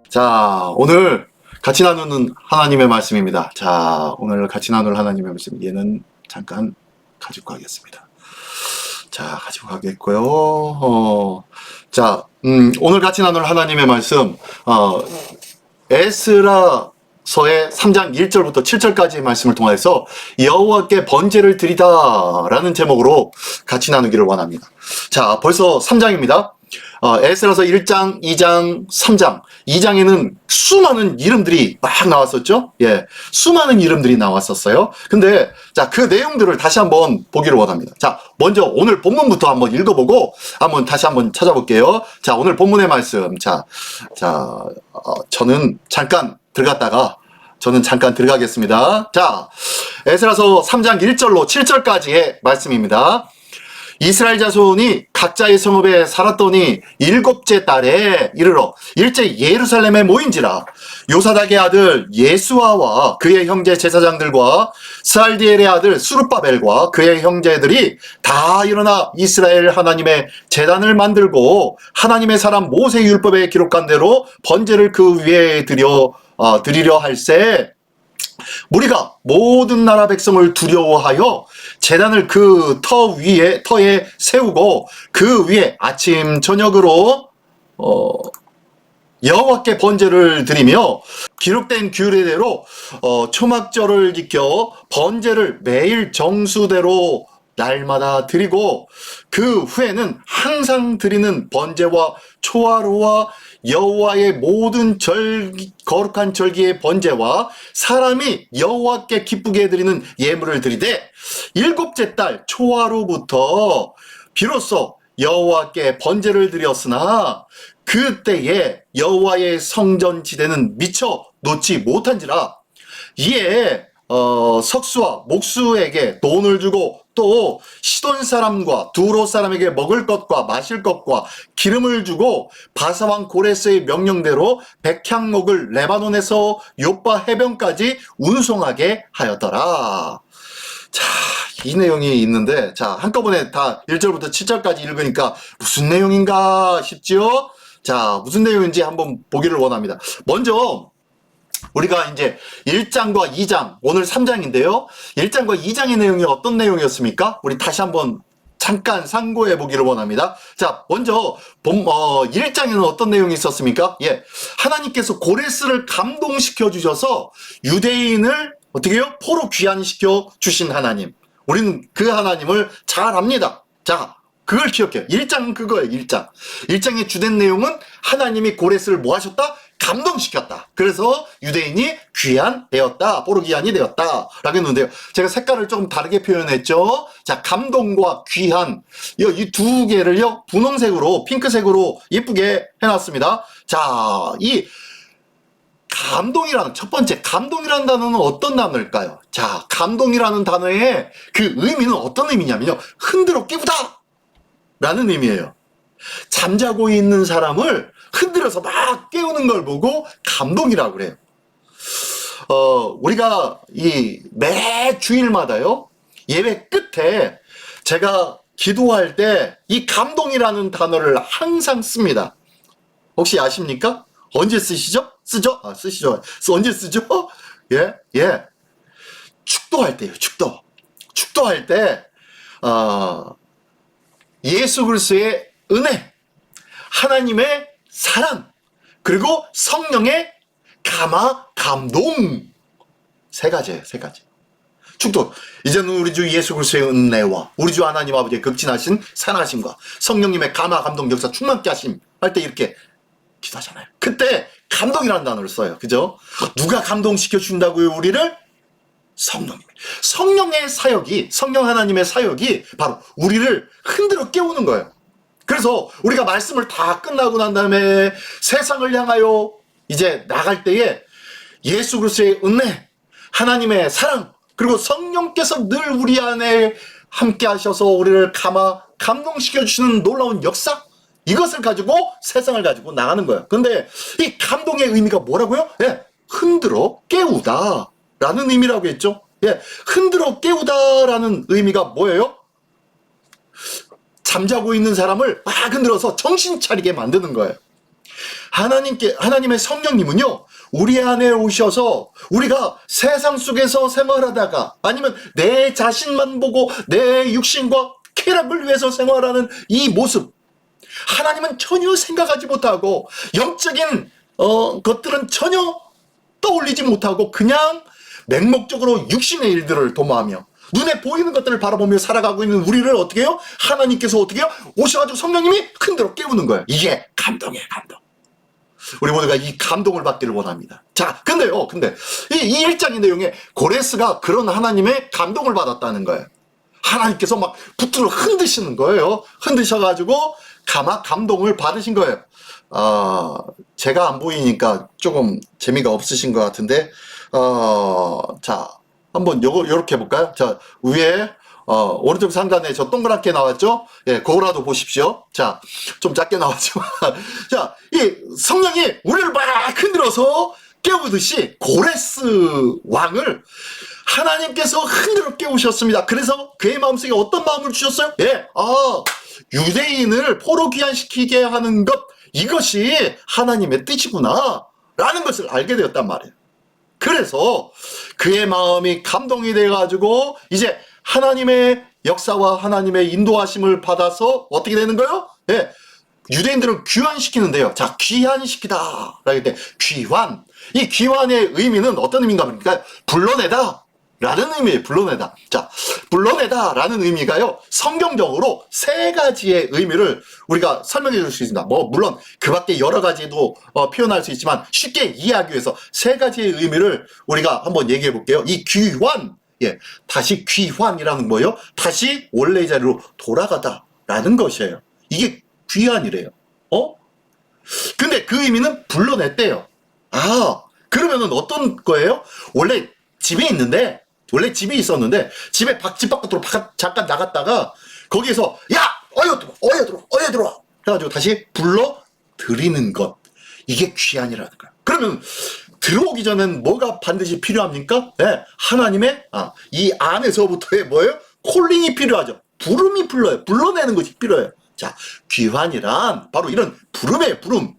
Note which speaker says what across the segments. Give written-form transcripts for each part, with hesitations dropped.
Speaker 1: 자, 오늘 같이 나누는 하나님의 말씀입니다. 자, 오늘 같이 나눌 하나님의 말씀, 얘는 잠깐 가지고 가겠습니다. 자, 가지고 가겠고요. 오늘 같이 나눌 하나님의 말씀, 에스라서의 3장 1절부터 7절까지의 말씀을 통해서 여호와께 번제를 드리다 라는 제목으로 같이 나누기를 원합니다. 자, 벌써 3장입니다. 에스라서 1장, 2장, 3장. 2장에는 수많은 이름들이 막 나왔었죠? 예. 수많은 이름들이 나왔었어요. 근데, 자, 그 내용들을 다시 한번 보기를 원합니다. 자, 먼저 오늘 본문부터 한번 읽어보고, 다시 한번 찾아볼게요. 자, 오늘 본문의 말씀. 저는 잠깐 들어가겠습니다. 자, 에스라서 3장 1절로 7절까지의 말씀입니다. 이스라엘 자손이 각자의 성읍에 살았더니 7째 달에 이르러 일제 예루살렘에 모인지라. 요사닥의 아들 예수아와 그의 형제 제사장들과 스알디엘의 아들 수르바벨과 그의 형제들이 다 일어나 이스라엘 하나님의 제단을 만들고 하나님의 사람 모세 율법에 기록한 대로 번제를 그 위에 드리려 할세. 무리가 모든 나라 백성을 두려워하여 제단을 그 터에 세우고 그 위에 아침 저녁으로 여호와께 번제를 드리며 기록된 규례대로 초막절을 지켜 번제를 매일 정수대로 날마다 드리고 그 후에는 항상 드리는 번제와 초하루와 여호와의 모든 거룩한 절기의 번제와 사람이 여호와께 기쁘게 드리는 예물을 드리되 7째 달 초하루부터 비로소 여호와께 번제를 드렸으나 그때에 여호와의 성전 지대는 미처 놓지 못한지라. 이에 석수와 목수에게 돈을 주고 또 시돈 사람과 두로 사람에게 먹을 것과 마실 것과 기름을 주고 바사왕 고레스의 명령대로 백향목을 레바논에서 요빠 해변까지 운송하게 하였더라. 자, 이 내용이 있는데, 자, 한꺼번에 다 1절부터 7절까지 읽으니까 무슨 내용인가 싶지요? 자, 무슨 내용인지 한번 보기를 원합니다. 먼저 우리가 이제 1장과 2장, 오늘 3장인데요. 1장과 2장의 내용이 어떤 내용이었습니까? 우리 다시 한번 잠깐 상고해 보기를 원합니다. 자, 먼저 1장에는 어떤 내용이 있었습니까? 예, 하나님께서 고레스를 감동시켜 주셔서 유대인을 어떻게 해요? 포로 귀환시켜 주신 하나님. 우리는 그 하나님을 잘 압니다. 자, 그걸 기억해요. 1장은 그거예요. 1장. 1장의 주된 내용은 하나님이 고레스를 뭐 하셨다? 감동시켰다. 그래서 유대인이 귀환되었다. 포로 귀환이 되었다. 라고 했는데요. 제가 색깔을 조금 다르게 표현했죠. 자, 감동과 귀환. 이 두 개를요, 분홍색으로, 핑크색으로 예쁘게 해놨습니다. 자, 이 감동이라는, 첫 번째, 감동이라는 단어는 어떤 단어일까요? 자, 감동이라는 단어의 그 의미는 어떤 의미냐면요. 흔들어 깨우다! 라는 의미예요. 잠자고 있는 사람을 흔들어서 막 깨우는 걸 보고 감동이라고 그래요. 우리가 매 주일마다요, 예배 끝에 제가 기도할 때 이 감동이라는 단어를 항상 씁니다. 혹시 아십니까? 언제 쓰시죠? 쓰죠? 쓰시죠. 언제 쓰죠? 예. 축도할 때요, 축도. 축도할 때, 예수 그리스도의 은혜, 하나님의 사랑, 그리고 성령의 감동. 세 가지예요, 세 가지. 축도. 이제는 우리 주 예수 그리스도의 은혜와 우리 주 하나님 아버지의 극진하신 산하심과 성령님의 감동 역사 충만케 하심 할 때 이렇게 기도하잖아요. 그때 감동이라는 단어를 써요. 그죠? 누가 감동시켜 준다고요, 우리를? 성령님. 성령의 사역이, 성령 하나님의 사역이 바로 우리를 흔들어 깨우는 거예요. 그래서 우리가 말씀을 다 끝나고 난 다음에 세상을 향하여 이제 나갈 때에 예수 그리스도의 은혜, 하나님의 사랑, 그리고 성령께서 늘 우리 안에 함께 하셔서 우리를 감동시켜 주시는 놀라운 역사, 이것을 가지고 세상을 가지고 나가는 거예요. 근데 이 감동의 의미가 뭐라고요? 예, 흔들어 깨우다 라는 의미라고 했죠. 예, 흔들어 깨우다라는 의미가 뭐예요? 잠자고 있는 사람을 막 흔들어서 정신 차리게 만드는 거예요. 하나님의 성령님은요, 우리 안에 오셔서 우리가 세상 속에서 생활하다가 아니면 내 자신만 보고 내 육신과 쾌락을 위해서 생활하는 이 모습, 하나님은 전혀 생각하지 못하고 영적인 것들은 전혀 떠올리지 못하고 그냥 맹목적으로 육신의 일들을 도모하며 눈에 보이는 것들을 바라보며 살아가고 있는 우리를 어떻게 해요? 하나님께서 어떻게 해요? 오셔가지고 성령님이 흔들어 깨우는 거예요. 이게 감동이에요, 감동. 우리 모두가 이 감동을 받기를 원합니다. 자, 근데 이 1장의 내용에 고레스가 그런 하나님의 감동을 받았다는 거예요. 하나님께서 막 붙들어 흔드시는 거예요. 흔드셔가지고 감동을 받으신 거예요. 제가 안 보이니까 조금 재미가 없으신 것 같은데, 자, 한번 요렇게 해볼까요? 자, 위에, 오른쪽 상단에 저 동그랗게 나왔죠? 예, 그거라도 보십시오. 자, 좀 작게 나왔지만. 자, 이 성령이 우리를 막 흔들어서 깨우듯이 고레스 왕을 하나님께서 흔들어 깨우셨습니다. 그래서 그의 마음속에 어떤 마음을 주셨어요? 예, 유대인을 포로 귀환시키게 하는 것, 이것이 하나님의 뜻이구나 라는 것을 알게 되었단 말이에요. 그래서 그의 마음이 감동이 돼가지고 이제 하나님의 역사와 하나님의 인도하심을 받아서 어떻게 되는 거예요? 예, 유대인들을 귀환시키는데요. 자, 귀환시키다 라고 할 때 귀환, 이 귀환의 의미는 어떤 의미인가 보니까 불러내다 라는 의미예요. 불러내다. 자, 불러내다 라는 의미가요, 성경적으로 세 가지의 의미를 우리가 설명해 줄 수 있습니다. 물론 그 밖에 여러 가지도 표현할 수 있지만 쉽게 이해하기 위해서 세 가지의 의미를 우리가 한번 얘기해 볼게요. 이 귀환, 예, 다시 귀환이라는 거예요. 다시 원래의 자리로 돌아가다 라는 것이에요. 이게 귀환이래요. 근데 그 의미는 불러냈대요. 그러면은 어떤 거예요? 원래 집이 있었는데 집에 집 밖으로 잠깐 나갔다가 거기에서 야, 어여 들어와 해가지고 다시 불러 들이는 것, 이게 귀환이라는 거야. 그러면 들어오기 전엔 뭐가 반드시 필요합니까? 네, 하나님의 이 안에서부터의 뭐예요? 콜링이 필요하죠. 부름이 필요해요. 불러내는 것이 필요해요. 자, 귀환이란 바로 이런 부름이에요, 부름.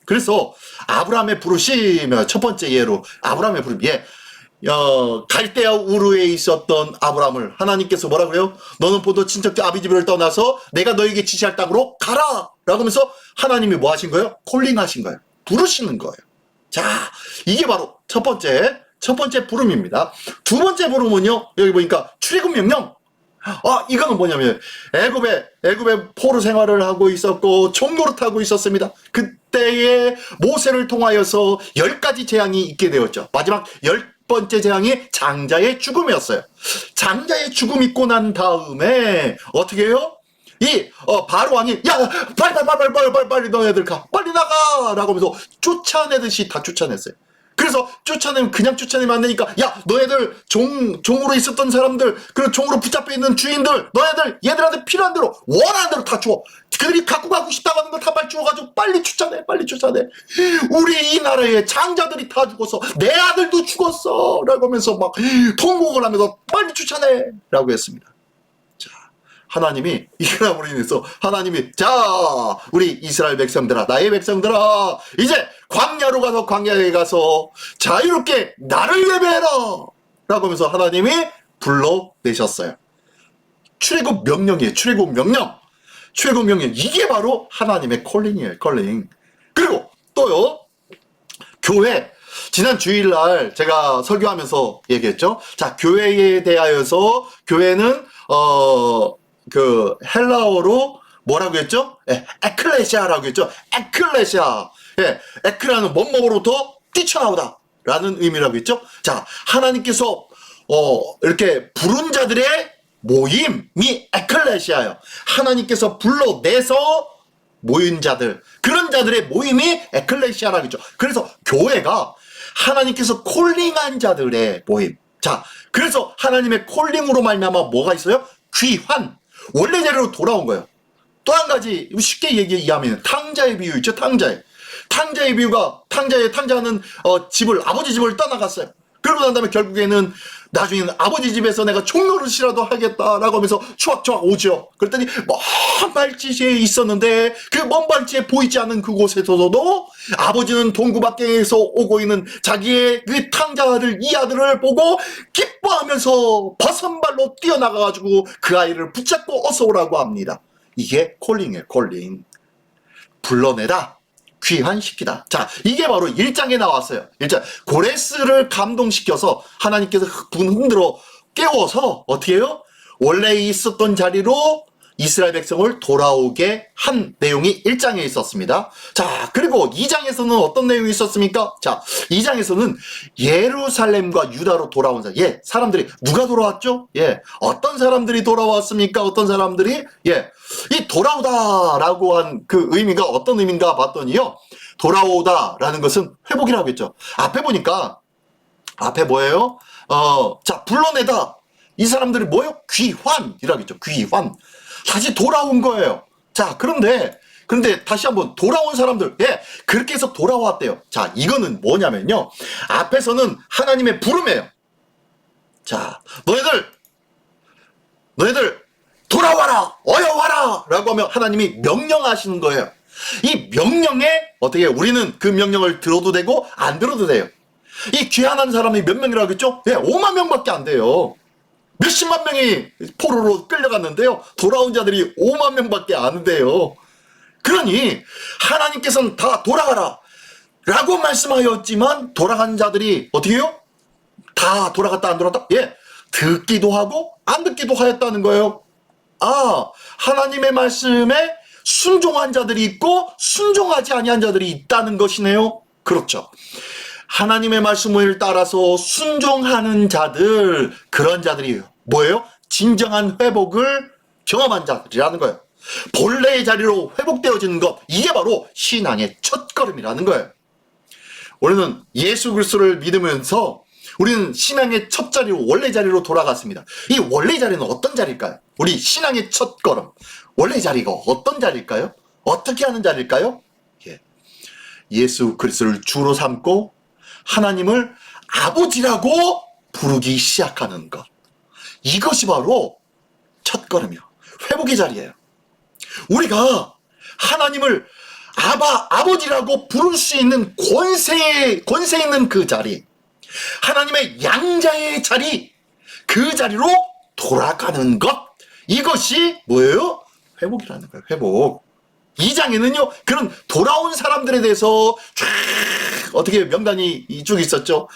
Speaker 1: 그래서 아브라함의 부르심의 첫 번째 예로 아브라함의 부름, 예, 갈대아 우르에 있었던 아브라함을 하나님께서 뭐라 그래요? 너는 보도 친척들 아비집을 떠나서 내가 너에게 지시할 땅으로 가라 라고 하면서 하나님이 뭐 하신 거예요? 콜링하신 거예요. 부르시는 거예요. 자, 이게 바로 첫 번째 부름입니다. 두 번째 부름은요, 여기 보니까 출애굽 명령. 이거는 뭐냐면 애굽의 포로 생활을 하고 있었고 종노릇하고 있었습니다. 그때에 모세를 통하여서 10가지 재앙이 있게 되었죠. 마지막 10번째 재앙이 장자의 죽음이었어요. 장자의 죽음 있고 난 다음에 어떻게 해요? 바로 왕이 야, 빨리 너희들 가, 빨리 나가 라고 하면서 쫓아내듯이 다 쫓아냈어요. 그래서 그냥 쫓아내면 안 되니까, 야, 너희들 종으로 있었던 사람들, 그리고 종으로 붙잡혀 있는 주인들, 너희들 얘들한테 필요한 대로 원하는 대로 다 줘. 그들이 갖고 가고 싶다고 하는 걸 다 빨리 주워가지고 빨리 쫓아내. 우리 이 나라의 장자들이 다 죽었어. 내 아들도 죽었어 라고 하면서 막 통곡을 하면서 빨리 쫓아내 라고 했습니다. 하나님이 이거로 인해서 하나님이, 자, 우리 이스라엘 백성들아, 나의 백성들아, 이제 광야에 가서 자유롭게 나를 예배해라 라고 하면서 하나님이 불러내셨어요. 출애굽 명령이에요. 출애굽 명령. 이게 바로 하나님의 콜링이에요. 콜링. 그리고 또요, 교회. 지난 주일날 제가 설교하면서 얘기했죠. 자, 교회에 대하여서 교회는 그 헬라어로 뭐라고 했죠? 에클레시아라고 했죠. 에클레시아. 예, 에크라는 뭐뭐로부터 뛰쳐나오다 라는 의미라고 했죠. 자, 하나님께서 이렇게 부른 자들의 모임이 에클레시아예요. 하나님께서 불러내서 모인 자들, 그런 자들의 모임이 에클레시아라고 했죠. 그래서 교회가 하나님께서 콜링한 자들의 모임. 자, 그래서 하나님의 콜링으로 말미암아 뭐가 있어요? 귀환. 원래 자리로 돌아온 거예요. 또 한 가지 쉽게 얘기하면 탕자의 비유 있죠. 탕자의 비유가 탕자는 아버지 집을 떠나갔어요. 그러고 난 다음에 결국에는 나중에는 아버지 집에서 내가 종노릇이라도 하겠다라고 하면서 추악추악 오죠. 그랬더니 먼 발치에 있었는데 그 먼 발치에 보이지 않는 그곳에서도 아버지는 동구 밖에서 오고 있는 자기의 그 탕자아들 이 아들을 보고 기뻐하면서 버선발로 뛰어나가가지고 그 아이를 붙잡고 어서 오라고 합니다. 이게 콜링이에요. 콜링. 불러내다. 귀환시키다. 자, 이게 바로 1장에 나왔어요. 1장. 고레스를 감동시켜서 하나님께서 흔들어 깨워서 어떻게 해요? 원래 있었던 자리로 이스라엘 백성을 돌아오게 한 내용이 1장에 있었습니다. 자, 그리고 2장에서는 어떤 내용이 있었습니까? 자, 2장에서는 예루살렘과 유다로 돌아온 사람들이 누가 돌아왔죠? 예, 어떤 사람들이 돌아왔습니까? 어떤 사람들이? 예, 이 돌아오다라고 한 그 의미가 어떤 의미인가 봤더니요. 돌아오다라는 것은 회복이라고 했죠. 앞에 보니까 앞에 뭐예요? 자, 불러내다. 이 사람들이 뭐예요? 귀환이라고 했죠. 귀환. 다시 돌아온 거예요. 자, 그런데 다시 한번 돌아온 사람들, 예, 그렇게 해서 돌아왔대요. 자, 이거는 뭐냐면요. 앞에서는 하나님의 부름이에요. 자, 너희들 돌아와라, 어여와라 라고 하면 하나님이 명령하시는 거예요. 이 명령에 어떻게 우리는 그 명령을 들어도 되고 안 들어도 돼요. 이 귀환한 사람이 몇 명이라고 했죠? 예, 5만 명밖에 안 돼요. 몇십만 명이 포로로 끌려갔는데요. 돌아온 자들이 5만 명밖에 안 돼요. 그러니 하나님께서는 다 돌아가라 라고 말씀하였지만 돌아간 자들이 어떻게 해요? 다 돌아갔다 안 돌아갔다? 예, 듣기도 하고 안 듣기도 하였다는 거예요. 아, 하나님의 말씀에 순종한 자들이 있고 순종하지 아니한 자들이 있다는 것이네요. 그렇죠. 하나님의 말씀을 따라서 순종하는 자들, 그런 자들이 뭐예요? 진정한 회복을 경험한 자들이라는 거예요. 본래의 자리로 회복되어지는 것, 이게 바로 신앙의 첫걸음이라는 거예요. 우리는 예수 그리스도를 믿으면서 우리는 신앙의 첫 자리로, 원래 자리로 돌아갔습니다. 이 원래 자리는 어떤 자리일까요? 우리 신앙의 첫걸음, 원래 자리가 어떤 자리일까요? 어떻게 하는 자리일까요? 예. 예수 그리스도를 주로 삼고 하나님을 아버지라고 부르기 시작하는 것. 이것이 바로 첫걸음이요. 회복의 자리예요. 우리가 하나님을 아버지라고 부를 수 있는 권세 있는 그 자리, 하나님의 양자의 자리, 그 자리로 돌아가는 것. 이것이 뭐예요? 회복이라는 거예요. 회복. 2장에는요, 그런 돌아온 사람들에 대해서 쫙 어떻게 명단이 쭉 있었죠.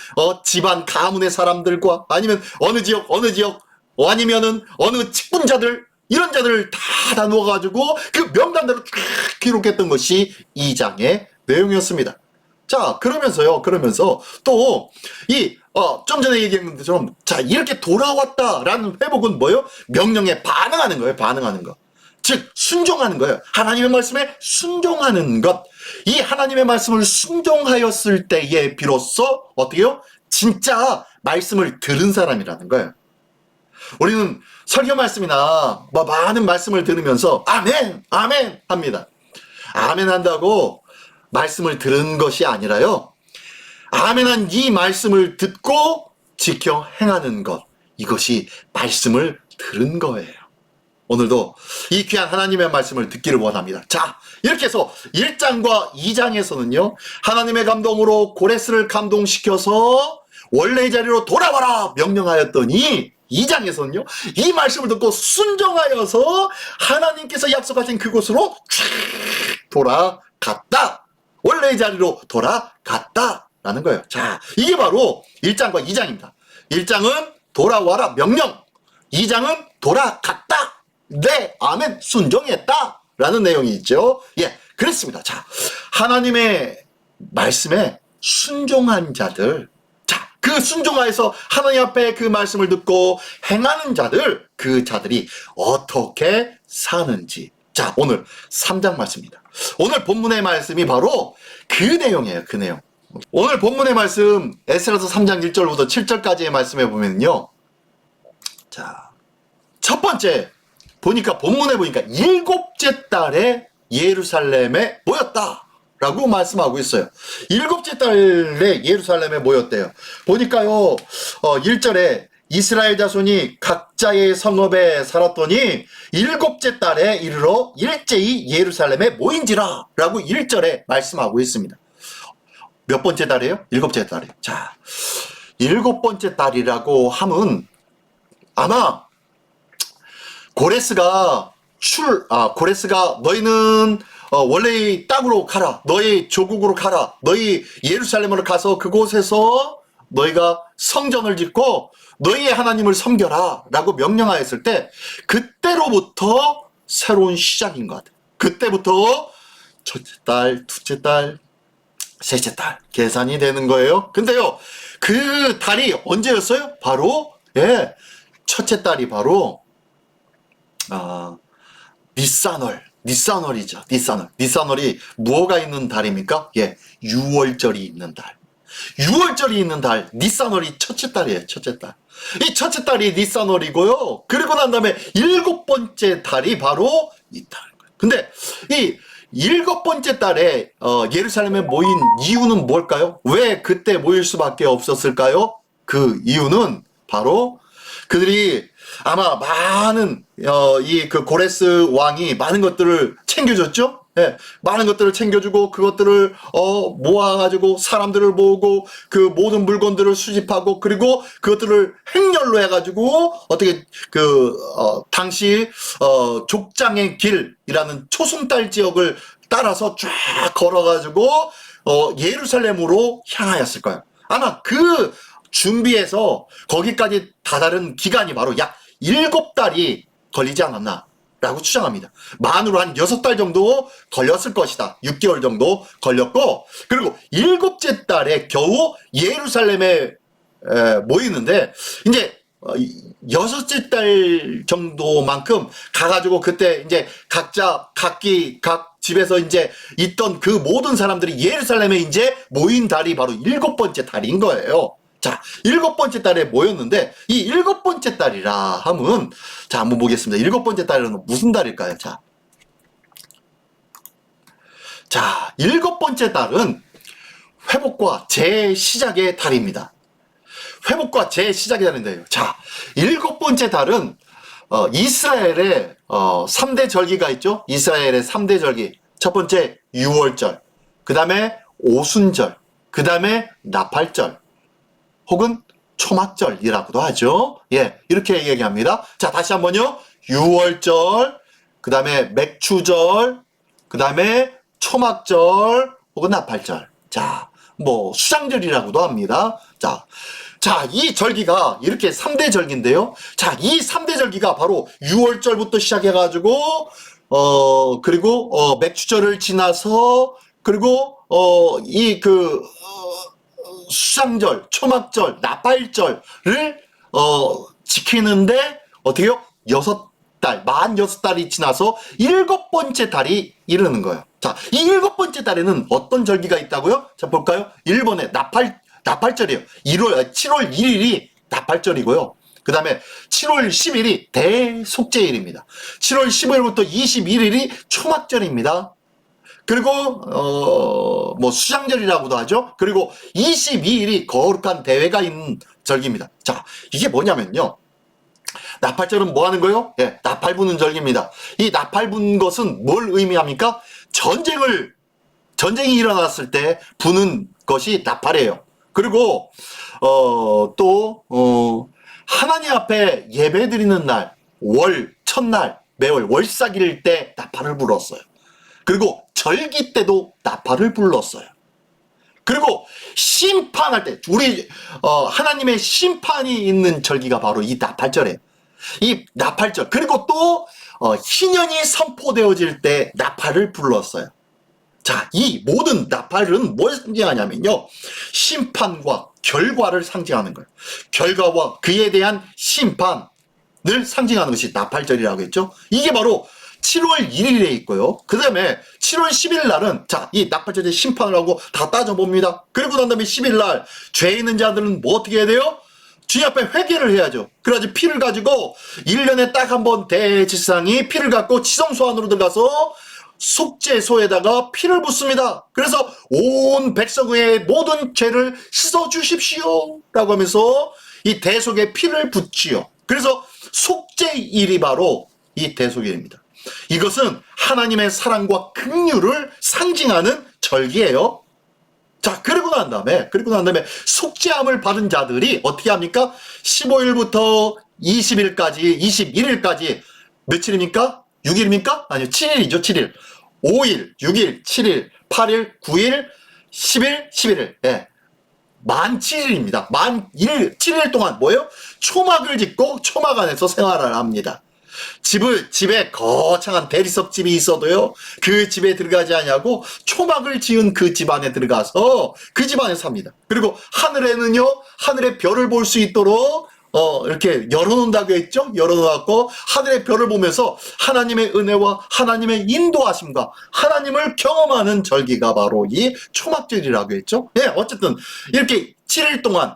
Speaker 1: 집안 가문의 사람들과 아니면 어느 지역 아니면은 어느 직분자들, 이런 자들을 다 나누어가지고 그 명단대로 쫙 기록했던 것이 2장의 내용이었습니다. 자, 그러면서 또 좀 전에 얘기한 것처럼 자, 이렇게 돌아왔다라는 회복은 뭐예요? 명령에 반응하는 거예요. 반응하는 거. 즉 순종하는 거예요. 하나님의 말씀에 순종하는 것. 이 하나님의 말씀을 순종하였을 때에 비로소 어떻게요? 진짜 말씀을 들은 사람이라는 거예요. 우리는 설교 말씀이나 많은 말씀을 들으면서 아멘, 아멘 합니다. 아멘 한다고 말씀을 들은 것이 아니라요. 아멘한 이 말씀을 듣고 지켜 행하는 것. 이것이 말씀을 들은 거예요. 오늘도 이 귀한 하나님의 말씀을 듣기를 원합니다. 자, 이렇게 해서 1장과 2장에서는요. 하나님의 감동으로 고레스를 감동시켜서 원래의 자리로 돌아와라 명령하였더니 2장에서는요. 이 말씀을 듣고 순종하여서 하나님께서 약속하신 그곳으로 쫙 돌아갔다. 원래의 자리로 돌아갔다라는 거예요. 자, 이게 바로 1장과 2장입니다. 1장은 돌아와라 명령, 2장은 돌아갔다. 네, 아멘, 순종했다 라는 내용이 있죠. 예, 그랬습니다. 자, 하나님의 말씀에 순종한 자들, 자, 그 순종하여서 하나님 앞에 그 말씀을 듣고 행하는 자들, 그 자들이 어떻게 사는지. 자, 오늘 3장 말씀입니다. 오늘 본문의 말씀이 바로 그 내용이에요. 그 내용. 오늘 본문의 말씀 에스라서 3장 1절부터 7절까지의 말씀에 보면요. 자, 첫 번째 본문에 보니까 7째 달에 예루살렘에 모였다 라고 말씀하고 있어요. 7째 달에 예루살렘에 모였대요. 보니까요, 1절에 이스라엘 자손이 각자의 성읍에 살았더니 일곱째 달에 이르러 일제히 예루살렘에 모인지라 라고 1절에 말씀하고 있습니다. 몇 번째 달이에요? 일곱째 달이에요. 자, 일곱 번째 달이라고 하면 아마 고레스가 너희는 원래의 땅으로 가라. 너희 조국으로 가라. 너희 예루살렘으로 가서 그곳에서 너희가 성전을 짓고 너희의 하나님을 섬겨라 라고 명령하였을 때 그때로부터 새로운 시작인 것 같아요. 그때부터 첫째 달, 둘째 달, 셋째 달 계산이 되는 거예요. 근데요, 그 달이 언제였어요? 바로 첫째 달이 바로 니산월이죠. 니산월이 뭐가 있는 달입니까? 6월절이 있는 달. 6월절이 있는 달, 니산월이 첫째 달이에요. 첫째 달. 이 첫째 달이 니산월이고요. 그리고 난 다음에 일곱 번째 달이 바로 이 달. 근데 이 일곱 번째 달에 예루살렘에 모인 이유는 뭘까요? 왜 그때 모일 수밖에 없었을까요? 그 이유는 바로 그들이 아마 많은 그 고레스 왕이 많은 것들을 챙겨줬죠. 많은 것들을 챙겨주고 그것들을 모아가지고 사람들을 모으고 그 모든 물건들을 수집하고 그리고 그것들을 행렬로 해가지고 어떻게 당시 족장의 길이라는 초승달 지역을 따라서 쫙 걸어가지고 예루살렘으로 향하였을 거예요. 아마 그 준비해서 거기까지 다다른 기간이 바로 약 7달이 걸리지 않았나 라고 추정합니다. 만으로 한 6달 정도 걸렸을 것이다. 6개월 정도 걸렸고, 그리고 7째 달에 겨우 예루살렘에 모이는데 이제 6째 달 정도만큼 가가지고 그때 이제 각 집에서 이제 있던 그 모든 사람들이 예루살렘에 이제 모인 달이 바로 7번째 달인 거예요. 자, 7번째 달에 모였는데 이 7번째 달이라 하면 자, 한번 보겠습니다. 7번째 달은 무슨 달일까요? 자, 7번째 달은 회복과 재시작의 달입니다. 회복과 재시작의 달인데요. 자, 7번째 달은 이스라엘의 3대 절기가 있죠. 이스라엘의 3대 절기. 첫 번째 6월절, 그 다음에 오순절, 그 다음에 나팔절 혹은 초막절이라고도 하죠. 이렇게 얘기합니다. 자, 다시 한번요. 6월절, 그 다음에 맥추절, 그 다음에 초막절 혹은 나팔절. 자, 수장절이라고도 합니다. 자, 이 절기가 이렇게 3대 절기인데요. 자, 이 3대 절기가 바로 6월절부터 시작해가지고, 그리고, 맥추절을 지나서, 그리고, 수장절, 초막절, 나팔절을 지키는데 어떻게요? 6달, 만 6달이 지나서 7번째 달이 이르는 거예요. 자, 이 7번째 달에는 어떤 절기가 있다고요? 자, 볼까요? 1번에 나팔절이에요. 7월 1일이 나팔절이고요. 그 다음에 7월 10일이 대속죄일입니다. 7월 15일부터 21일이 초막절입니다. 그리고 수장절이라고도 하죠. 그리고 22일이 거룩한 대회가 있는 절기입니다. 자, 이게 뭐냐면요. 나팔절은 뭐 하는 거예요? 나팔 부는 절기입니다. 이 나팔 부는 것은 뭘 의미합니까? 전쟁이 일어났을 때 부는 것이 나팔이에요. 그리고 하나님 앞에 예배 드리는 날, 첫날, 매월 월삭일 때 나팔을 불었어요. 그리고 절기 때도 나팔을 불렀어요. 그리고 심판할 때 우리 하나님의 심판이 있는 절기가 바로 이 나팔절이에요. 이 나팔절. 그리고 또 희년이 선포되어질 때 나팔을 불렀어요. 자, 이 모든 나팔은 뭘 상징하냐면요. 심판과 결과를 상징하는 거예요. 결과와 그에 대한 심판을 상징하는 것이 나팔절이라고 했죠. 이게 바로 7월 1일에 있고요. 그 다음에 7월 10일 날은 자, 이 나팔절에 심판을 하고 다 따져봅니다. 그리고 난 다음에 10일 날 죄 있는 자들은 뭐 어떻게 해야 돼요? 주님 앞에 회개를 해야죠. 그래야지 피를 가지고 1년에 딱 한 번 대제사장이 피를 갖고 지성소 안으로 들어가서 속죄소에다가 피를 붓습니다. 그래서 온 백성의 모든 죄를 씻어 주십시오 라고 하면서 이 대속의 피를 붓지요. 그래서 속죄일이 바로 이 대속일입니다. 이것은 하나님의 사랑과 긍휼을 상징하는 절기예요. 자, 그리고 난 다음에 속죄함을 받은 자들이 어떻게 합니까? 15일부터 20일까지, 21일까지 며칠입니까? 6일입니까? 아니요, 7일이죠, 7일. 5일, 6일, 7일, 8일, 9일, 10일, 11일. 예. 만 7일입니다. 만 7일 동안 뭐예요? 초막을 짓고 초막 안에서 생활을 합니다. 집에 거창한 대리석 집이 있어도요, 그 집에 들어가지 않냐고 초막을 지은 그 집 안에 들어가서 그 집 안에 삽니다. 그리고 하늘에는요, 하늘의 별을 볼 수 있도록 이렇게 열어놓는다고 했죠? 열어놓고 하늘의 별을 보면서 하나님의 은혜와 하나님의 인도하심과 하나님을 경험하는 절기가 바로 이 초막절이라고 했죠? 네, 어쨌든 이렇게 7일 동안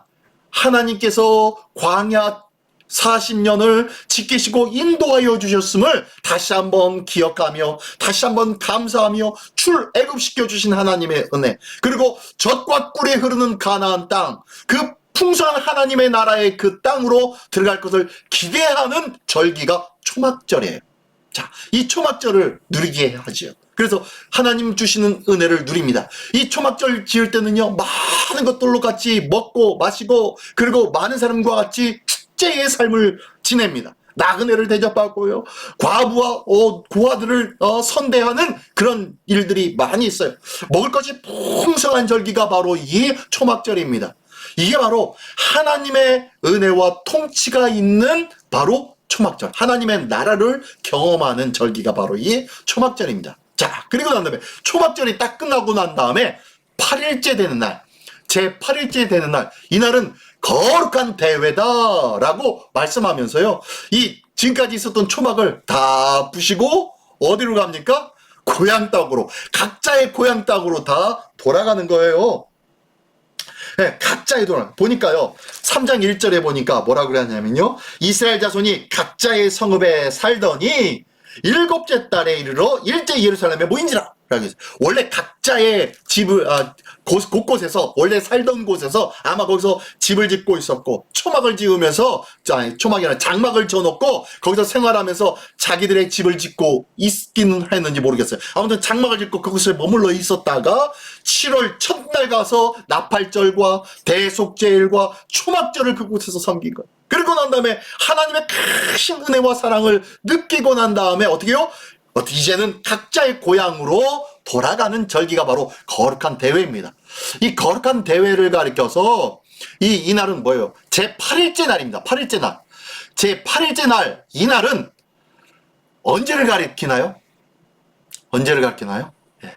Speaker 1: 하나님께서 광야 40년을 지키시고 인도하여 주셨음을 다시 한번 기억하며 다시 한번 감사하며 출애굽시켜 주신 하나님의 은혜, 그리고 젖과 꿀이 흐르는 가나안 땅, 그 풍성한 하나님의 나라의 그 땅으로 들어갈 것을 기대하는 절기가 초막절이에요. 자, 이 초막절을 누리게 하지요. 그래서 하나님 주시는 은혜를 누립니다. 이 초막절 지을 때는요, 많은 것들로 같이 먹고 마시고, 그리고 많은 사람과 같이 축제의 삶을 지냅니다. 나그네를 대접하고요, 과부와 고아들을 선대하는 그런 일들이 많이 있어요. 먹을 것이 풍성한 절기가 바로 이 초막절입니다. 이게 바로 하나님의 은혜와 통치가 있는 바로 초막절, 하나님의 나라를 경험하는 절기가 바로 이 초막절입니다. 자, 그리고 난 다음에 초막절이 딱 끝나고 난 다음에 8일째 되는 날, 제 8일째 되는 날, 이날은 거룩한 대회다라고 말씀하면서요, 이 지금까지 있었던 초막을 다 부시고 어디로 갑니까? 고향 땅으로, 각자의 고향 땅으로 다 돌아가는 거예요. 네, 각자의 돌아 보니까요, 3장 1절에 보니까 뭐라 그러냐면요, 이스라엘 자손이 각자의 성읍에 살더니 일곱째 달에 이르러 일제 예루살렘에 모인지라. 원래 각자의 집을 곳곳에서, 원래 살던 곳에서 아마 거기서 집을 짓고 있었고, 초막을 지으면서, 초막이 아니라 장막을 지어놓고 거기서 생활하면서 자기들의 집을 짓고 있기는 했는지 모르겠어요. 아무튼 장막을 짓고 그곳에 머물러 있었다가 7월 첫날 가서 나팔절과 대속제일과 초막절을 그곳에서 섬긴 거예요. 그리고 난 다음에 하나님의 크신 은혜와 사랑을 느끼고 난 다음에 어떻게 해요? 이제는 각자의 고향으로 돌아가는 절기가 바로 거룩한 대회입니다. 이 거룩한 대회를 가리켜서 이날은 뭐예요? 제 8일째 날입니다. 8일째 날. 제 8일째 날, 이날은 언제를 가리키나요? 언제를 가리키나요? 예.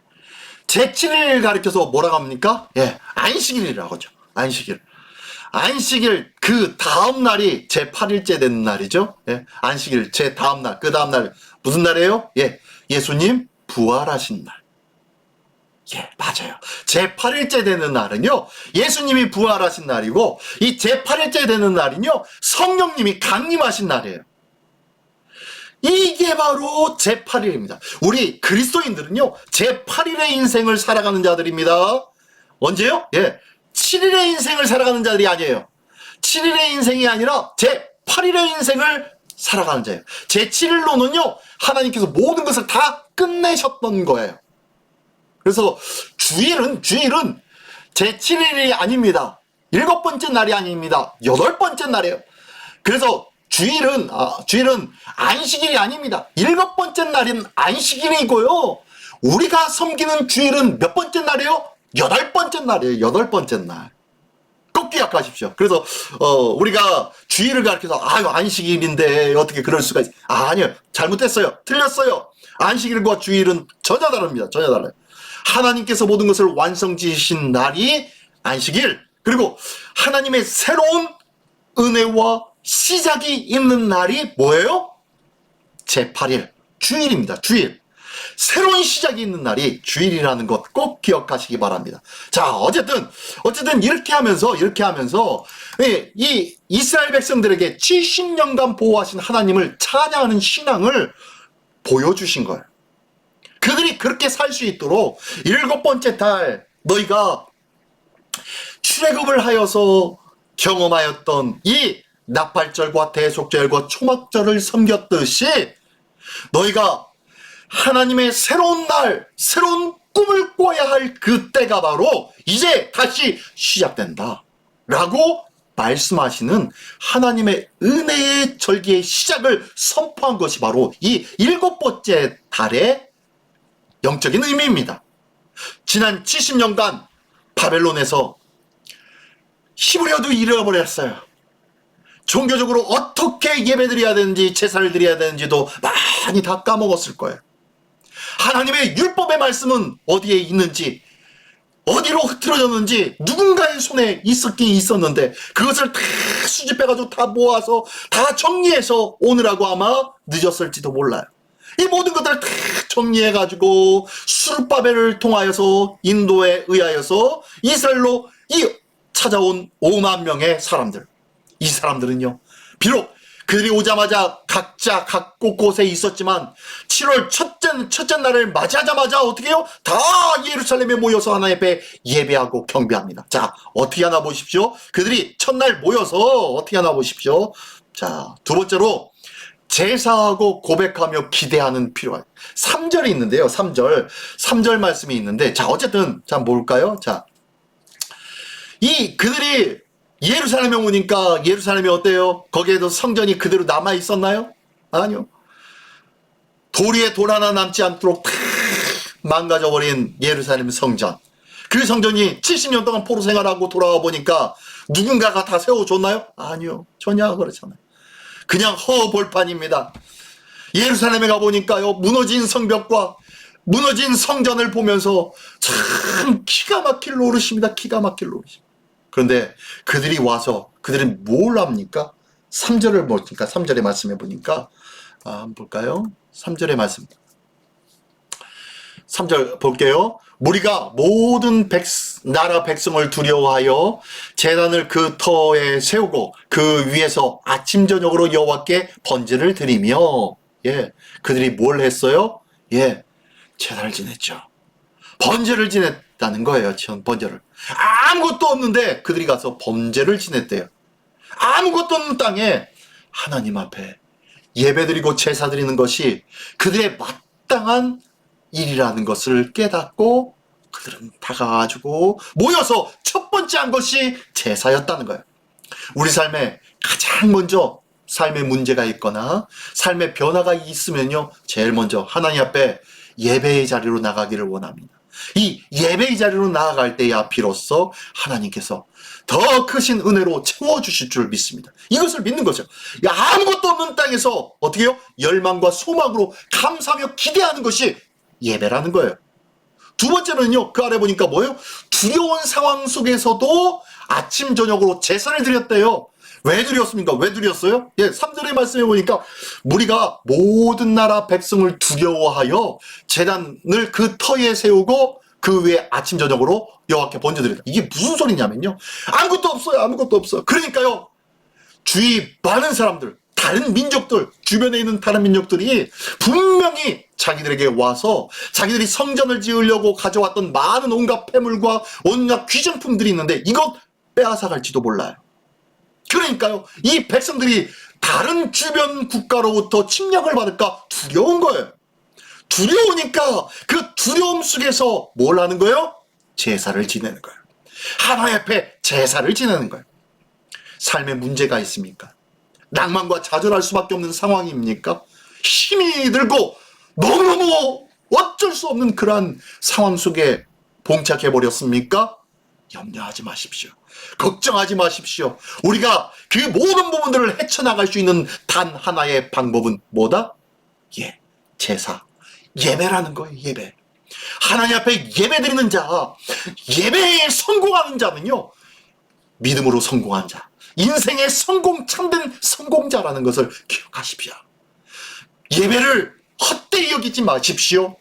Speaker 1: 제 7일 가리켜서 뭐라고 합니까? 예, 안식일이라고 하죠. 안식일 그 다음 날이 제 8일째 되는 날이죠. 예, 안식일 제 다음 날, 그 다음 날 무슨 날이에요? 예, 예수님 부활하신 날. 예, 맞아요. 제 8일째 되는 날은요, 예수님이 부활하신 날이고, 이 제 8일째 되는 날은요, 성령님이 강림하신 날이에요. 이게 바로 제 8일입니다. 우리 그리스도인들은요, 제 8일의 인생을 살아가는 자들입니다. 언제요? 예, 7일의 인생을 살아가는 자들이 아니에요. 7일의 인생이 아니라 제 8일의 인생을 살아가는 자예요. 제 7일로는요, 하나님께서 모든 것을 다 끝내셨던 거예요. 그래서 주일은 제 7일이 아닙니다. 7번째 날이 아닙니다. 8번째 날이에요. 그래서 주일은 안식일이 아닙니다. 7번째 날은 안식일이고요, 우리가 섬기는 주일은 몇 번째 날이에요? 8번째 날이에요. 8번째 날. 꼭 기억하십시오. 그래서 우리가 주일을 가르쳐서 안식일인데 어떻게 그럴 수가 있어요? 아니요. 잘못됐어요. 틀렸어요. 안식일과 주일은 전혀 다릅니다. 전혀 달라요. 하나님께서 모든 것을 완성 지으신 날이 안식일, 그리고 하나님의 새로운 은혜와 시작이 있는 날이 뭐예요? 제 8일, 주일입니다. 주일. 새로운 시작이 있는 날이 주일이라는 것 꼭 기억하시기 바랍니다. 자, 어쨌든 이렇게 하면서 이 이스라엘 백성들에게 70년간 보호하신 하나님을 찬양하는 신앙을 보여주신 거예요. 그들이 그렇게 살 수 있도록 7번째 달 너희가 출애굽을 하여서 경험하였던 이 나팔절과 대속절과 초막절을 섬겼듯이 너희가 하나님의 새로운 날, 새로운 꿈을 꿔야 할 그때가 바로 이제 다시 시작된다 라고 말씀하시는 하나님의 은혜의 절기의 시작을 선포한 것이 바로 이 7번째 달의 영적인 의미입니다. 지난 70년간 바벨론에서 히브리어도 잃어버렸어요. 종교적으로 어떻게 예배드려야 되는지 제사를 드려야 되는지도 많이 다 까먹었을 거예요. 하나님의 율법의 말씀은 어디에 있는지, 어디로 흐트러졌는지 누군가의 손에 있었긴 있었는데 그것을 다 수집해가지고 다 모아서 다 정리해서 오느라고 아마 늦었을지도 몰라요. 이 모든 것들을 다 정리해가지고 수르바벨을 통하여서 인도에 의하여서 이스라엘로 찾아온 5만 명의 사람들, 이 사람들은요 비록 그들이 오자마자 각자 각 곳곳에 있었지만 7월 첫째 날을 맞이하자마자 어떻게 해요? 다 예루살렘에 모여서 하나님 앞에 예배하고 경배합니다. 자, 어떻게 하나 보십시오. 그들이 첫날 모여서 어떻게 하나 보십시오. 자, 두 번째로 제사하고 고백하며 기대하는 필요가 3절이 있는데요. 3절 말씀이 있는데 자, 어쨌든 자 뭘까요? 자, 그들이 예루살렘에 오니까 예루살렘이 어때요? 거기에도 성전이 그대로 남아 있었나요? 아니요. 돌 위에 돌 하나 남지 않도록 다 망가져버린 예루살렘 성전. 그 성전이 70년 동안 포로 생활하고 돌아와 보니까 누군가가 다 세워줬나요? 아니요. 전혀 그렇잖아요. 그냥 허벌판입니다. 예루살렘에 가보니까요, 무너진 성벽과 무너진 성전을 보면서 참 기가 막힐 노릇입니다. 기가 막힐 노릇입니다. 그런데 그들이 와서 그들은 뭘 합니까? 3절을 보니까 3절의 말씀해 보니까 한번 볼까요? 3절의 말씀. 3절 볼게요. 무리가 모든 나라 백성을 두려워하여 제단을 그 터에 세우고 그 위에서 아침 저녁으로 여호와께 번제를 드리며 그들이 뭘 했어요? 제단을 지냈죠. 번제를 지냈다는 거예요. 번제를. 아무것도 없는데 그들이 가서 번제를 지냈대요. 아무것도 없는 땅에 하나님 앞에 예배드리고 제사 드리는 것이 그들의 마땅한 일이라는 것을 깨닫고 그들은 다가가지고 모여서 첫 번째 한 것이 제사였다는 거예요. 우리 삶에 가장 먼저 삶의 문제가 있거나 삶의 변화가 있으면요, 제일 먼저 하나님 앞에 예배의 자리로 나가기를 원합니다. 이 예배의 자리로 나아갈 때야 비로소 하나님께서 더 크신 은혜로 채워주실 줄 믿습니다. 이것을 믿는 거죠. 아무것도 없는 땅에서 어떻게 해요? 열망과 소망으로 감사하며 기대하는 것이 예배라는 거예요. 두 번째는요, 그 아래 보니까 뭐예요? 두려운 상황 속에서도 아침 저녁으로 제사를 드렸대요. 왜 드렸습니까? 왜 드렸어요? 3절의 말씀에 보니까 무리가 모든 나라 백성을 두려워하여 제단을 그 터에 세우고 그 위에 아침 저녁으로 여호와께 번제드렸다. 이게 무슨 소리냐면요, 아무것도 없어요. 아무것도 없어요. 그러니까요, 주위 많은 사람들, 다른 민족들, 주변에 있는 다른 민족들이 분명히 자기들에게 와서 자기들이 성전을 지으려고 가져왔던 많은 온갖 폐물과 온갖 귀정품들이 있는데 이것 빼앗아갈지도 몰라요. 그러니까요, 이 백성들이 다른 주변 국가로부터 침략을 받을까 두려운 거예요. 두려우니까 그 두려움 속에서 뭘 하는 거예요? 제사를 지내는 거예요. 하나님 앞에 제사를 지내는 거예요. 삶에 문제가 있습니까? 낭만과 좌절할 수밖에 없는 상황입니까? 힘이 들고 너무너무 어쩔 수 없는 그러한 상황 속에 봉착해버렸습니까? 염려하지 마십시오. 걱정하지 마십시오. 우리가 그 모든 부분들을 헤쳐나갈 수 있는 단 하나의 방법은 뭐다? 제사, 예배라는 거예요. 예배. 하나님 앞에 예배드리는 자, 예배에 성공하는 자는요, 믿음으로 성공한 자, 인생의 참된 성공자라는 것을 기억하십시오. 예배를 헛되이 여기지 마십시오.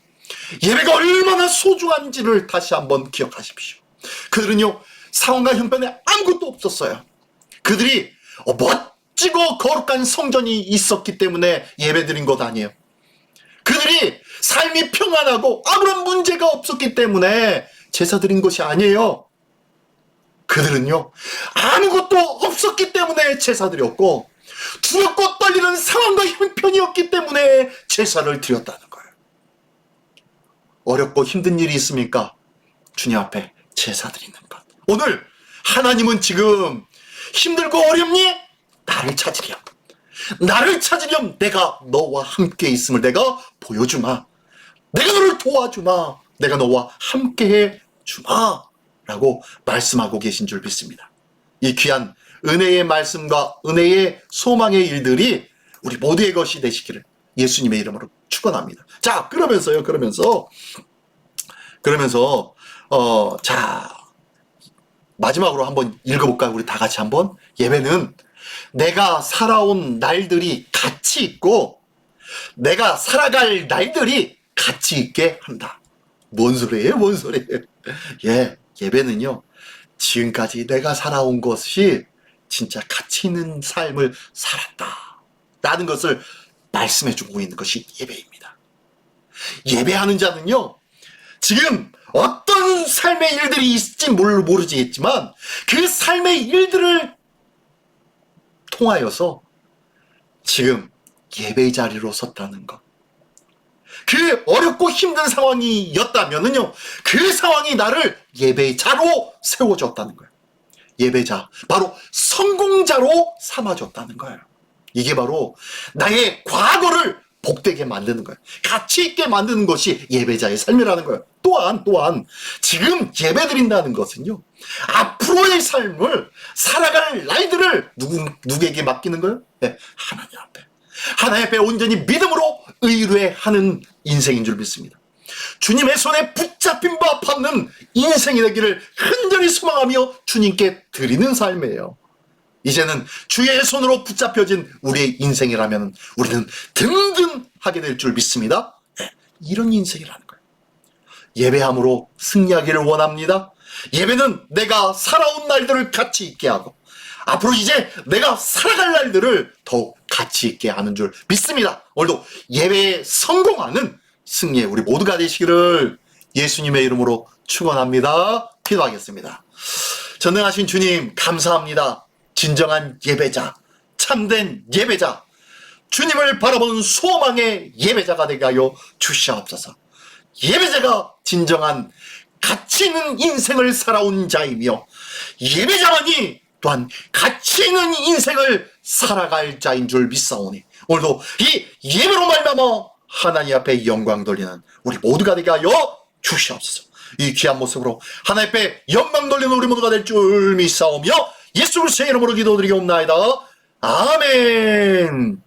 Speaker 1: 예배가 얼마나 소중한지를 다시 한번 기억하십시오. 그들은요, 상황과 형편에 아무것도 없었어요. 그들이 멋지고 거룩한 성전이 있었기 때문에 예배드린 것 아니에요. 그들이 삶이 평안하고 아무런 문제가 없었기 때문에 제사 드린 것이 아니에요. 그들은요, 아무것도 없었기 때문에 제사드렸고, 두렵고 떨리는 상황과 형편이었기 때문에 제사를 드렸다는 거예요. 어렵고 힘든 일이 있습니까? 주님 앞에 제사드리는 것. 오늘 하나님은 지금 힘들고 어렵니? 나를 찾으렴. 나를 찾으렴. 내가 너와 함께 있음을 내가 보여주마. 내가 너를 도와주마. 내가 너와 함께해 주마. 라고 말씀하고 계신 줄 믿습니다. 이 귀한 은혜의 말씀과 은혜의 소망의 일들이 우리 모두의 것이 되시기를 예수님의 이름으로 축원합니다. 자, 그러면서 자, 마지막으로 한번 읽어볼까요? 우리 다 같이 한번. 예배는 내가 살아온 날들이 같이 있고 내가 살아갈 날들이 같이 있게 한다. 뭔 소리예요? 뭔 소리예요? 예배는요, 지금까지 내가 살아온 것이 진짜 가치 있는 삶을 살았다 라는 것을 말씀해 주고 있는 것이 예배입니다. 예배하는 자는요, 지금 어떤 삶의 일들이 있을지 모르지만 그 삶의 일들을 통하여서 지금 예배의 자리로 섰다는 것. 그 어렵고 힘든 상황이었다면은요, 그 상황이 나를 예배의 자로 세워줬다는 거예요. 예배자, 바로 성공자로 삼아줬다는 거예요. 이게 바로 나의 과거를 복되게 만드는 거예요. 가치 있게 만드는 것이 예배자의 삶이라는 거예요. 또한 지금 예배드린다는 것은요, 앞으로의 삶을 살아갈 날들을 누구에게 맡기는 거예요? 네, 하나님 앞에. 하나님 앞에 온전히 믿음으로 의뢰하는 인생인 줄 믿습니다. 주님의 손에 붙잡힌 바 받는 인생이 되기를 흔들이 소망하며 주님께 드리는 삶이에요. 이제는 주의 손으로 붙잡혀진 우리의 인생이라면 우리는 든든하게 될 줄 믿습니다. 네, 이런 인생이라는 거예요. 예배함으로 승리하기를 원합니다. 예배는 내가 살아온 날들을 가치 있게 하고 앞으로 이제 내가 살아갈 날들을 더욱 가치 있게 하는 줄 믿습니다. 오늘도 예배에 성공하는 승리의 우리 모두가 되시기를 예수님의 이름으로 축원합니다. 기도하겠습니다. 전능하신 주님, 감사합니다. 진정한 예배자, 참된 예배자, 주님을 바라보는 소망의 예배자가 되게 하여 주시옵소서. 예배자가 진정한 가치 있는 인생을 살아온 자이며 예배자만이 또한 가치 있는 인생을 살아갈 자인 줄 믿사오니 오늘도 이 예배로 말미암아 하나님 앞에 영광 돌리는 우리 모두가 되게 하여 주시옵소서. 이 귀한 모습으로 하나님 앞에 영광 돌리는 우리 모두가 될 줄 믿사오며 예수 그리스도의 이름으로 기도드리옵나이다. 아멘.